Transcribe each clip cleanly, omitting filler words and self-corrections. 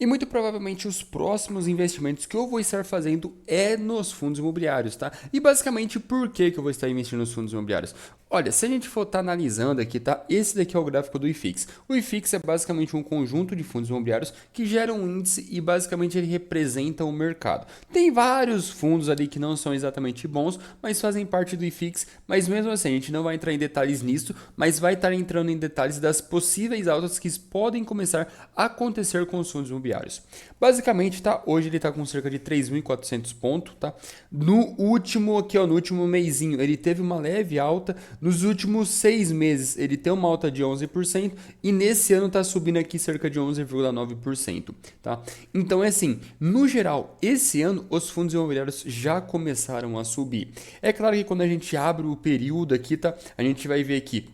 E muito provavelmente os próximos investimentos que eu vou estar fazendo é nos fundos imobiliários, tá? E basicamente por que eu vou estar investindo nos fundos imobiliários? Olha, se a gente for estar analisando aqui, tá? Esse daqui é o gráfico do IFIX. O IFIX é basicamente um conjunto de fundos imobiliários que geram um índice e basicamente ele representa o mercado. Tem vários fundos ali que não são exatamente bons, mas fazem parte do IFIX, mas mesmo assim a gente não vai entrar em detalhes nisso, mas vai estar entrando em detalhes das possíveis altas que podem começar a acontecer com os fundos imobiliários. Basicamente, tá? Hoje ele está com cerca de 3.400 pontos, tá? No último aqui, ó, no último mêsinho, ele teve uma leve alta. Nos últimos 6 meses, ele tem uma alta de 11% e nesse ano está subindo aqui cerca de 11,9%, tá? Então é assim, no geral, esse ano os fundos imobiliários já começaram a subir. É claro que quando a gente abre o período aqui, tá? A gente vai ver aqui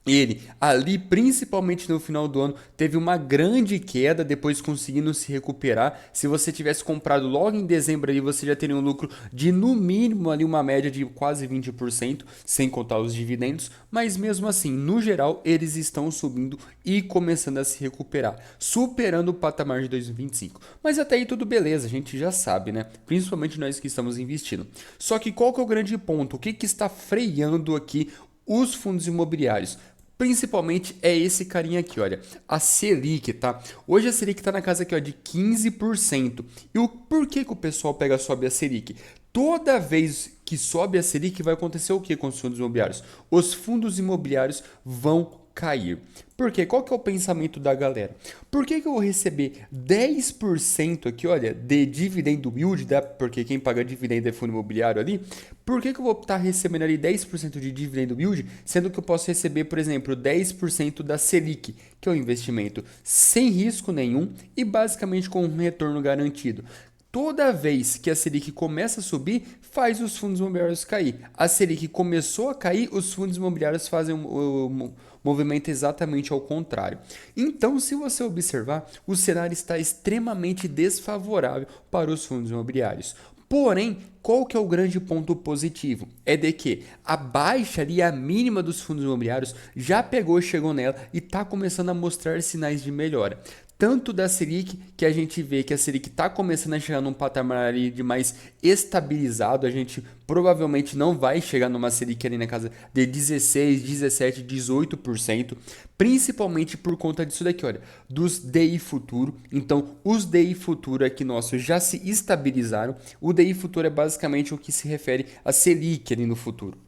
ele, ali, principalmente no final do ano, teve uma grande queda, depois conseguindo se recuperar. Se você tivesse comprado logo em dezembro ali, você já teria um lucro de no mínimo ali uma média de quase 20%, sem contar os dividendos, mas mesmo assim, no geral, eles estão subindo e começando a se recuperar, superando o patamar de 2025. Mas até aí tudo beleza, a gente já sabe, né? Principalmente nós que estamos investindo. Só que qual que é o grande ponto? O que está freando aqui os fundos imobiliários? Principalmente é esse carinha aqui, olha, a Selic, tá? Hoje a Selic tá na casa aqui, ó, de 15%. E o porquê que o pessoal sobe a Selic? Toda vez que sobe a Selic vai acontecer o que com os fundos imobiliários? Os fundos imobiliários vão cair. Por quê? Qual que é o pensamento da galera? Por que que eu vou receber 10% aqui, olha, de dividendo yield, tá? Porque quem paga dividendo é fundo imobiliário ali. Por que que eu vou estar recebendo ali 10% de dividendo yield, sendo que eu posso receber, por exemplo, 10% da Selic, que é um investimento sem risco nenhum e basicamente com um retorno garantido? Toda vez que a Selic começa a subir, faz os fundos imobiliários cair. A Selic começou a cair, os fundos imobiliários fazem o movimento exatamente ao contrário. Então, se você observar, o cenário está extremamente desfavorável para os fundos imobiliários. Porém, qual que é o grande ponto positivo? É de que a baixa ali, a mínima dos fundos imobiliários, já pegou, chegou nela e está começando a mostrar sinais de melhora. Tanto da Selic, que a gente vê que a Selic está começando a chegar num patamar ali de mais estabilizado, a gente provavelmente não vai chegar numa Selic ali na casa de 16, 17, 18%, principalmente por conta disso daqui, olha, dos DI futuro. Então, os DI futuro aqui nossos já se estabilizaram. O DI futuro é basicamente o que se refere a Selic ali no futuro.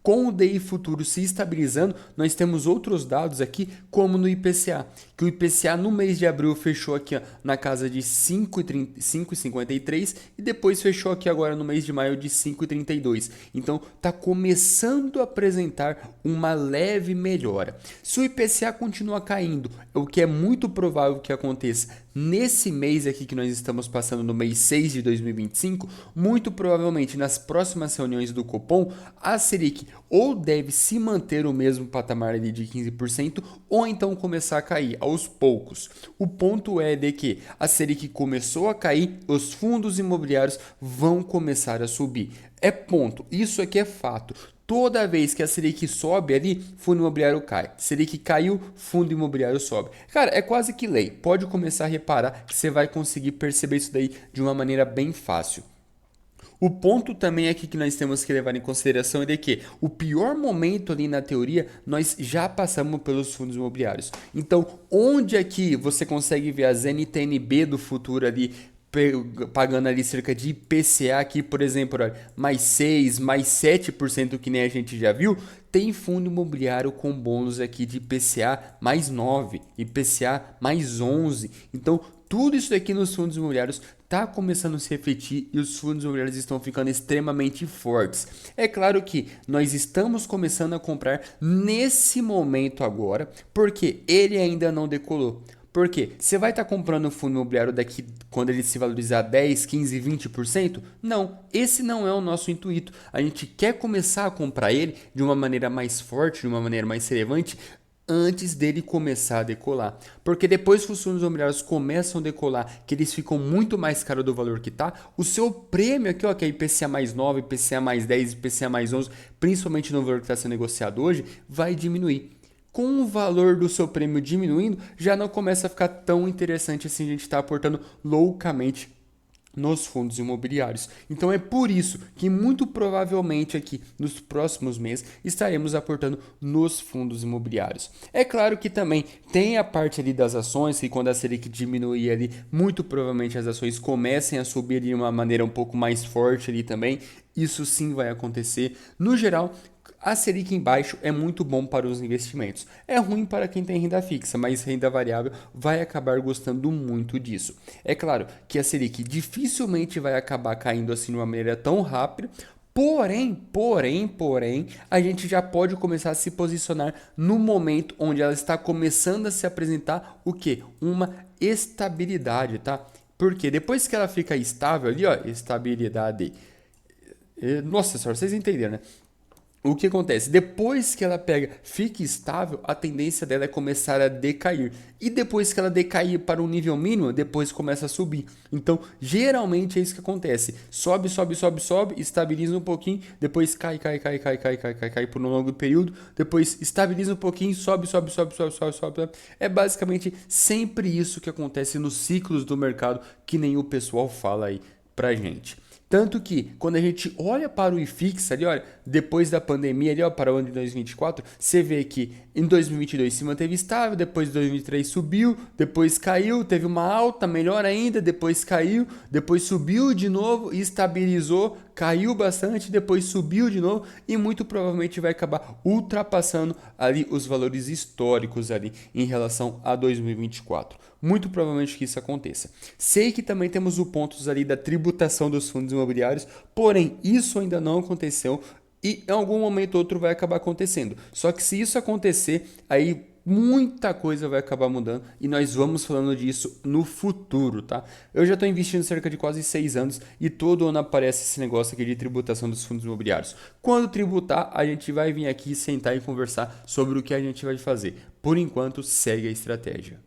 Com o DI futuro se estabilizando, nós temos outros dados aqui, como no IPCA, que o IPCA no mês de abril fechou aqui ó, na casa de 5,53 e depois fechou aqui agora no mês de maio de 5,32. Então está começando a apresentar uma leve melhora. Se o IPCA continua caindo, o que é muito provável que aconteça nesse mês aqui que nós estamos passando no mês 6 de 2025, muito provavelmente nas próximas reuniões do Copom, a Selic ou deve se manter o mesmo patamar ali de 15% ou então começar a cair aos poucos. O ponto é de que a Selic começou a cair, os fundos imobiliários vão começar a subir. É ponto, isso aqui é fato. Toda vez que a Selic sobe ali, fundo imobiliário cai. Selic caiu, fundo imobiliário sobe. Cara, é quase que lei. Pode começar a reparar que você vai conseguir perceber isso daí de uma maneira bem fácil. O ponto também aqui que nós temos que levar em consideração é de que o pior momento ali na teoria nós já passamos pelos fundos imobiliários. Então, onde aqui você consegue ver as NTNB do futuro ali pagando ali cerca de IPCA aqui, por exemplo, olha, mais 6, mais 7% que nem a gente já viu, tem fundo imobiliário com bônus aqui de IPCA mais 9, IPCA mais 11. Então, tudo isso aqui nos fundos imobiliários está começando a se refletir e os fundos imobiliários estão ficando extremamente fortes. É claro que nós estamos começando a comprar nesse momento agora, porque ele ainda não decolou. Por quê? Você vai estar comprando um fundo imobiliário daqui quando ele se valorizar 10, 15, 20%? Não, esse não é o nosso intuito. A gente quer começar a comprar ele de uma maneira mais forte, de uma maneira mais relevante, antes dele começar a decolar. Porque depois que os fundos imobiliários começam a decolar, que eles ficam muito mais caros do valor que está, o seu prêmio aqui, ó, que é IPCA mais 9, IPCA mais 10, IPCA mais 11, principalmente no valor que está sendo negociado hoje, vai diminuir. com o valor do seu prêmio diminuindo, já não começa a ficar tão interessante assim a gente estar aportando loucamente nos fundos imobiliários. Então é por isso que muito provavelmente aqui nos próximos meses estaremos aportando nos fundos imobiliários. É claro que também tem a parte ali das ações, que quando a Selic diminuir ali, muito provavelmente as ações comecem a subir de uma maneira um pouco mais forte ali também. Isso sim vai acontecer. No geral, a Selic em baixo é muito bom para os investimentos. É ruim para quem tem renda fixa, mas renda variável vai acabar gostando muito disso. É claro que a Selic dificilmente vai acabar caindo assim de uma maneira tão rápida. Porém, a gente já pode começar a se posicionar no momento onde ela está começando a se apresentar o que? Uma estabilidade, tá? Porque depois que ela fica estável ali, ó, estabilidade. Nossa senhora, vocês entenderam, né? O que acontece? Depois que ela pega, fica estável, a tendência dela é começar a decair. E depois que ela decair para um nível mínimo, depois começa a subir. Então, geralmente é isso que acontece. Sobe, estabiliza um pouquinho, depois cai por um longo período, depois estabiliza um pouquinho, sobe. É basicamente sempre isso que acontece nos ciclos do mercado, que nem o pessoal fala aí pra gente. Tanto que, quando a gente olha para o IFIX ali, olha, depois da pandemia ali, ó, para o ano de 2024, você vê que em 2022 se manteve estável, depois de 2023 subiu, depois caiu, teve uma alta, melhor ainda, depois caiu, depois subiu de novo e estabilizou, caiu bastante, depois subiu de novo e muito provavelmente vai acabar ultrapassando ali os valores históricos ali em relação a 2024. Muito provavelmente que isso aconteça. Sei que também temos o pontos ali da tributação dos fundos imobiliários, porém isso ainda não aconteceu e em algum momento ou outro vai acabar acontecendo. Só que se isso acontecer, aí muita coisa vai acabar mudando e nós vamos falando disso no futuro, tá? Eu já estou investindo cerca de quase 6 anos e todo ano aparece esse negócio aqui de tributação dos fundos imobiliários. Quando tributar, a gente vai vir aqui sentar e conversar sobre o que a gente vai fazer. Por enquanto, segue a estratégia.